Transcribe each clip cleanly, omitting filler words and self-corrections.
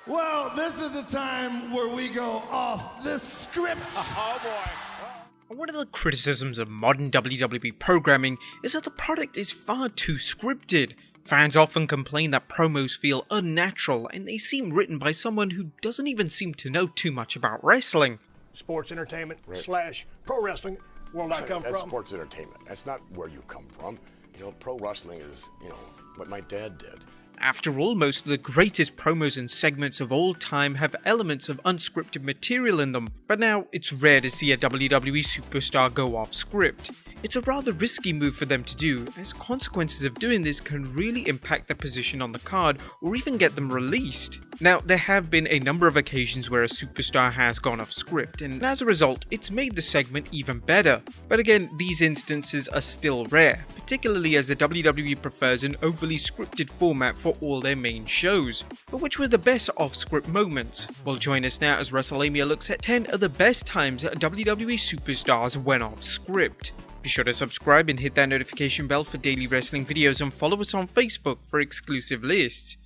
Well, this is a time where we go off the script. Oh boy. One of the criticisms of modern WWE programming is that the product is far too scripted. Fans often complain that promos feel unnatural and they seem written by someone who doesn't even seem to know too much about wrestling. Sports entertainment / pro wrestling, where I come That's from. sports entertainment. That's not where you come from. You know, pro wrestling is, what my dad did. After all, most of the greatest promos and segments of all time have elements of unscripted material in them, but now it's rare to see a WWE superstar go off script. It's a rather risky move for them to do, as consequences of doing this can really impact their position on the card or even get them released. Now, there have been a number of occasions where a superstar has gone off script, and as a result, it's made the segment even better. But again, these instances are still rare, particularly as the WWE prefers an overly scripted format for all their main shows. But which were the best off-script moments? Well, join us now as WrestleMania looks at 10 of the best times that WWE superstars went off script. Be sure to subscribe and hit that notification bell for daily wrestling videos and follow us on Facebook for exclusive lists.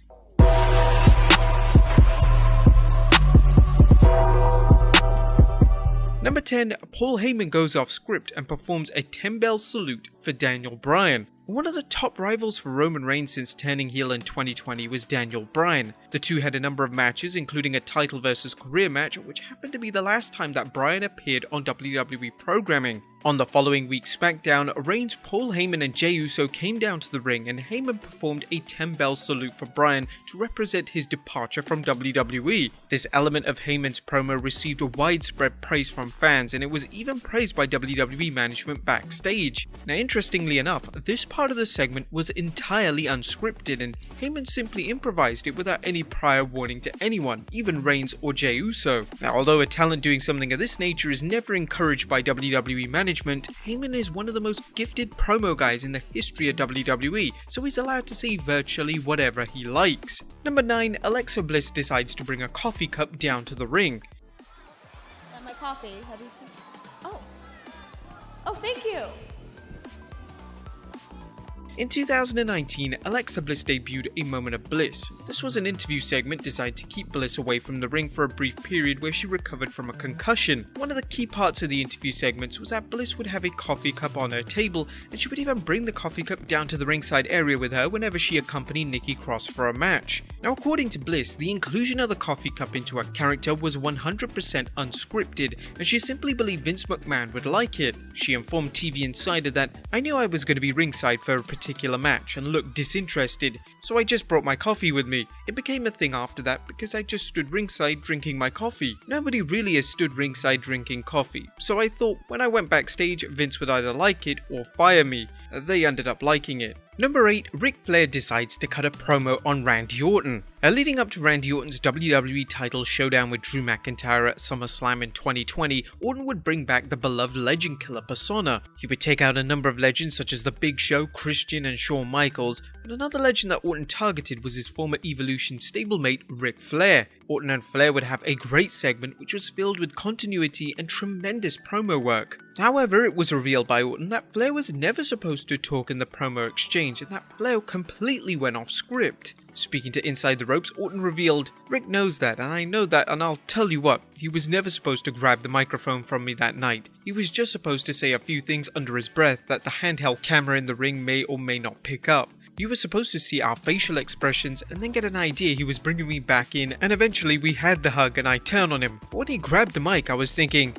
Number 10, Paul Heyman goes off script and performs a 10-bell salute for Daniel Bryan. One of the top rivals for Roman Reigns since turning heel in 2020 was Daniel Bryan. The two had a number of matches, including a title versus career match, which happened to be the last time that Bryan appeared on WWE programming. On the following week's SmackDown, Reigns, Paul Heyman and Jey Uso came down to the ring and Heyman performed a 10-bell salute for Bryan to represent his departure from WWE. This element of Heyman's promo received a widespread praise from fans, and it was even praised by WWE management backstage. Now, interestingly enough, this part of the segment was entirely unscripted and Heyman simply improvised it without any prior warning to anyone, even Reigns or Jey Uso. Now, although a talent doing something of this nature is never encouraged by WWE management, Heyman is one of the most gifted promo guys in the history of WWE, so he's allowed to say virtually whatever he likes. Number 9, Alexa Bliss decides to bring a coffee cup down to the ring. My coffee, have you seen? Oh, thank you. In 2019, Alexa Bliss debuted A Moment of Bliss. This was an interview segment designed to keep Bliss away from the ring for a brief period where she recovered from a concussion. One of the key parts of the interview segments was that Bliss would have a coffee cup on her table, and she would even bring the coffee cup down to the ringside area with her whenever she accompanied Nikki Cross for a match. Now, according to Bliss, the inclusion of the coffee cup into her character was 100% unscripted, and she simply believed Vince McMahon would like it. She informed TV Insider that, "I knew I was going to be ringside for a particular match and looked disinterested, so I just brought my coffee with me. It became a thing after that because I just stood ringside drinking my coffee. Nobody really has stood ringside drinking coffee, so I thought when I went backstage Vince would either like it or fire me. They ended up liking it." Number 8, Ric Flair decides to cut a promo on Randy Orton. Leading up to Randy Orton's WWE title showdown with Drew McIntyre at SummerSlam in 2020, Orton would bring back the beloved legend killer persona. He would take out a number of legends such as The Big Show, Christian and Shawn Michaels, but another legend that Orton targeted was his former Evolution stablemate Ric Flair. Orton and Flair would have a great segment which was filled with continuity and tremendous promo work. However, it was revealed by Orton that Flair was never supposed to talk in the promo exchange and that Flair completely went off script. Speaking to Inside the Ropes, Orton revealed, "Rick knows that, and I know that, and I'll tell you what, he was never supposed to grab the microphone from me that night. He was just supposed to say a few things under his breath that the handheld camera in the ring may or may not pick up. You were supposed to see our facial expressions and then get an idea he was bringing me back in, and eventually we had the hug and I turned on him. But when he grabbed the mic, I was thinking,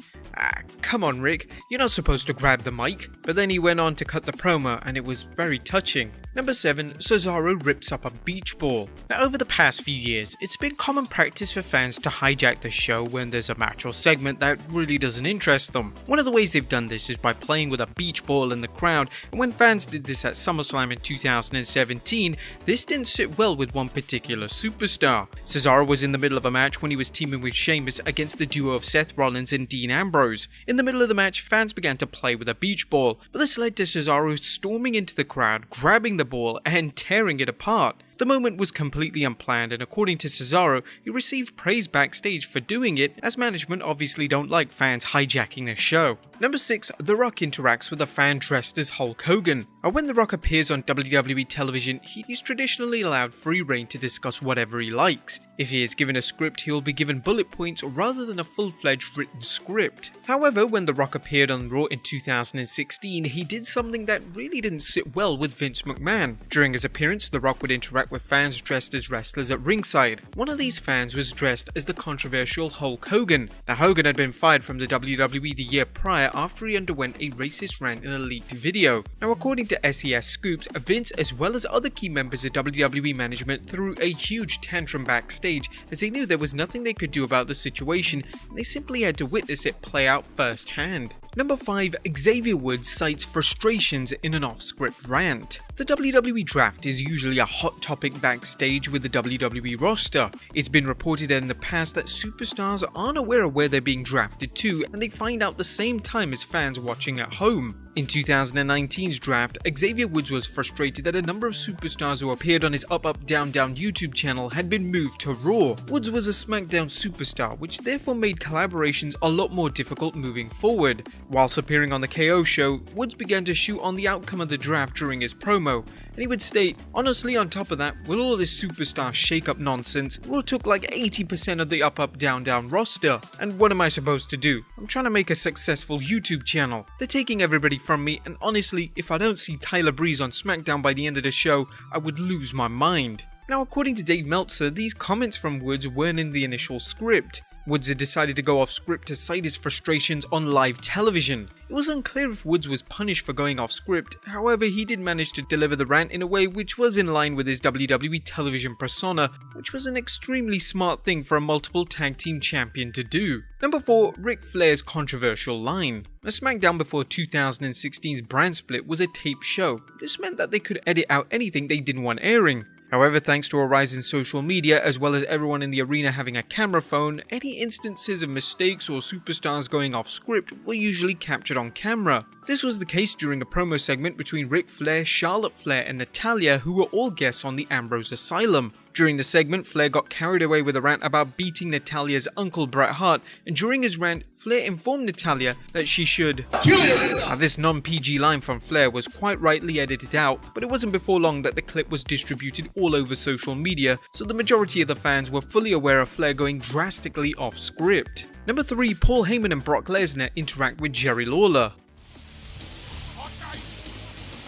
come on Rick, you're not supposed to grab the mic." But then he went on to cut the promo and it was very touching. Number 7, Cesaro rips up a beach ball. Now, over the past few years, it's been common practice for fans to hijack the show when there's a match or segment that really doesn't interest them. One of the ways they've done this is by playing with a beach ball in the crowd, and when fans did this at SummerSlam in 2017, this didn't sit well with one particular superstar. Cesaro was in the middle of a match when he was teaming with Sheamus against the duo of Seth Rollins and Dean Ambrose. In the middle of the match, fans began to play with a beach ball, but this led to Cesaro storming into the crowd, grabbing the ball and tearing it apart. The moment was completely unplanned, and according to Cesaro, he received praise backstage for doing it, as management obviously don't like fans hijacking their show. Number 6, The Rock interacts with a fan dressed as Hulk Hogan. When The Rock appears on WWE television, he is traditionally allowed free reign to discuss whatever he likes. If he is given a script, he will be given bullet points rather than a full-fledged written script. However, when The Rock appeared on Raw in 2016, he did something that really didn't sit well with Vince McMahon. During his appearance, The Rock would interact with fans dressed as wrestlers at ringside. One of these fans was dressed as the controversial Hulk Hogan. Now, Hogan had been fired from the WWE the year prior after he underwent a racist rant in a leaked video. Now, according to SES Scoops, Vince as well as other key members of WWE management threw a huge tantrum backstage as they knew there was nothing they could do about the situation and they simply had to witness it play out firsthand. Number 5. Xavier Woods cites frustrations in an off-script rant. The WWE draft is usually a hot topic backstage with the WWE roster. It's been reported in the past that superstars aren't aware of where they're being drafted to and they find out the same time as fans watching at home. In 2019's draft, Xavier Woods was frustrated that a number of superstars who appeared on his Up Up Down Down YouTube channel had been moved to Raw. Woods was a SmackDown superstar, which therefore made collaborations a lot more difficult moving forward. Whilst appearing on the KO show, Woods began to shoot on the outcome of the draft during his promo, and he would state, "Honestly, on top of that, with all this superstar shake-up nonsense, Raw took like 80% of the Up Up Down Down roster, and what am I supposed to do? I'm trying to make a successful YouTube channel. They're taking everybody from me, and honestly, if I don't see Tyler Breeze on SmackDown by the end of the show, I would lose my mind." Now, according to Dave Meltzer, these comments from Woods weren't in the initial script. Woods had decided to go off script to cite his frustrations on live television. It was unclear if Woods was punished for going off script, however he did manage to deliver the rant in a way which was in line with his WWE television persona, which was an extremely smart thing for a multiple tag team champion to do. Number 4. Ric Flair's controversial line. A SmackDown before 2016's brand split was a taped show. This meant that they could edit out anything they didn't want airing. However, thanks to a rise in social media, as well as everyone in the arena having a camera phone, any instances of mistakes or superstars going off script were usually captured on camera. This was the case during a promo segment between Ric Flair, Charlotte Flair and Natalya, who were all guests on the Ambrose Asylum. During the segment, Flair got carried away with a rant about beating Natalya's uncle Bret Hart, and during his rant, Flair informed Natalya that she should kill him. This non-PG line from Flair was quite rightly edited out, but it wasn't before long that the clip was distributed all over social media, so the majority of the fans were fully aware of Flair going drastically off script. Number 3. Paul Heyman and Brock Lesnar interact with Jerry Lawler.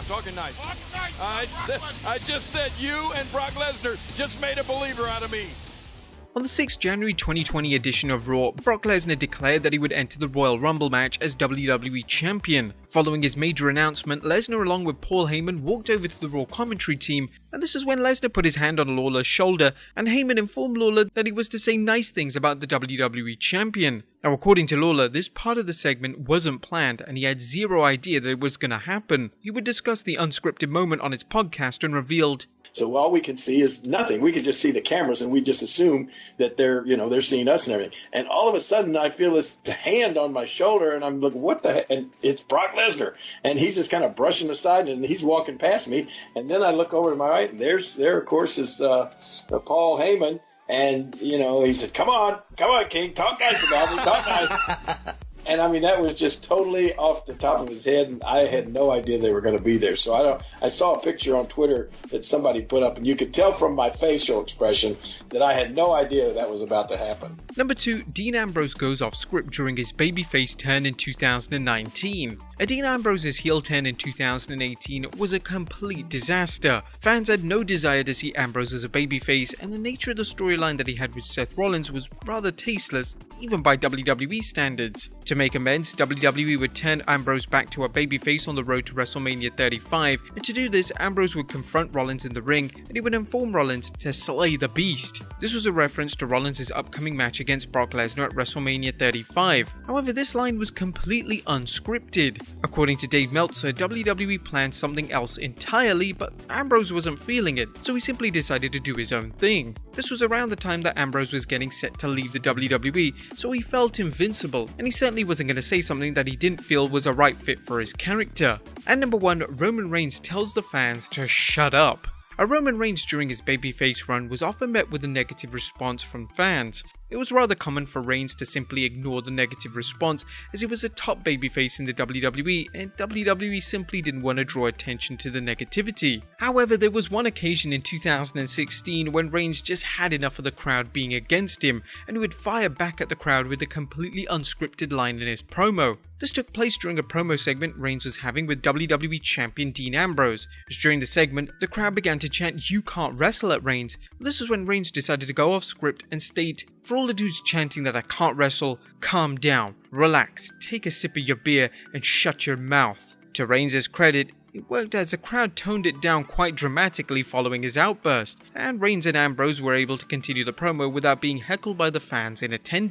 Talking nice. I just said you and Brock Lesnar just made a believer out of me. On the 6th January 2020 edition of Raw, Brock Lesnar declared that he would enter the Royal Rumble match as WWE Champion. Following his major announcement, Lesnar along with Paul Heyman walked over to the Raw commentary team, and this is when Lesnar put his hand on Lawler's shoulder and Heyman informed Lawler that he was to say nice things about the WWE Champion. Now, according to Lawler, this part of the segment wasn't planned and he had zero idea that it was going to happen. He would discuss the unscripted moment on his podcast and revealed, "So all we can see is nothing. We could just see the cameras and we just assume that they're seeing us and everything. And all of a sudden I feel this hand on my shoulder and I'm looking, what the heck? And it's Brock Lesnar. And he's just kind of brushing aside and he's walking past me. And then I look over to my right and there of course is Paul Heyman. And, he said, come on, King, talk nice about me, talk nice." And I mean, that was just totally off the top of his head, and I had no idea they were going to be there. So I saw a picture on Twitter that somebody put up, and you could tell from my facial expression that I had no idea that was about to happen. Number 2. Dean Ambrose goes off script during his babyface turn in 2019. Dean Ambrose's heel turn in 2018 was a complete disaster. Fans had no desire to see Ambrose as a babyface, and the nature of the storyline that he had with Seth Rollins was rather tasteless, even by WWE standards. To make amends, WWE would turn Ambrose back to a babyface on the road to WrestleMania 35, and to do this, Ambrose would confront Rollins in the ring, and he would inform Rollins to slay the beast. This was a reference to Rollins' upcoming match against Brock Lesnar at WrestleMania 35. However, this line was completely unscripted. According to Dave Meltzer, WWE planned something else entirely, but Ambrose wasn't feeling it, so he simply decided to do his own thing. This was around the time that Ambrose was getting set to leave the WWE, so he felt invincible, and he certainly wasn't going to say something that he didn't feel was a right fit for his character. And number 1, Roman Reigns tells the fans to shut up. Roman Reigns during his babyface run was often met with a negative response from fans. It was rather common for Reigns to simply ignore the negative response, as he was a top babyface in the WWE and WWE simply didn't want to draw attention to the negativity. However, there was one occasion in 2016 when Reigns just had enough of the crowd being against him and would fire back at the crowd with a completely unscripted line in his promo. This took place during a promo segment Reigns was having with WWE Champion Dean Ambrose. As during the segment, the crowd began to chant "You can't wrestle" at Reigns. This was when Reigns decided to go off script and state, "For all the dudes chanting that I can't wrestle, calm down, relax, take a sip of your beer and shut your mouth." To Reigns' credit, it worked as the crowd toned it down quite dramatically following his outburst, and Reigns and Ambrose were able to continue the promo without being heckled by the fans in attendance.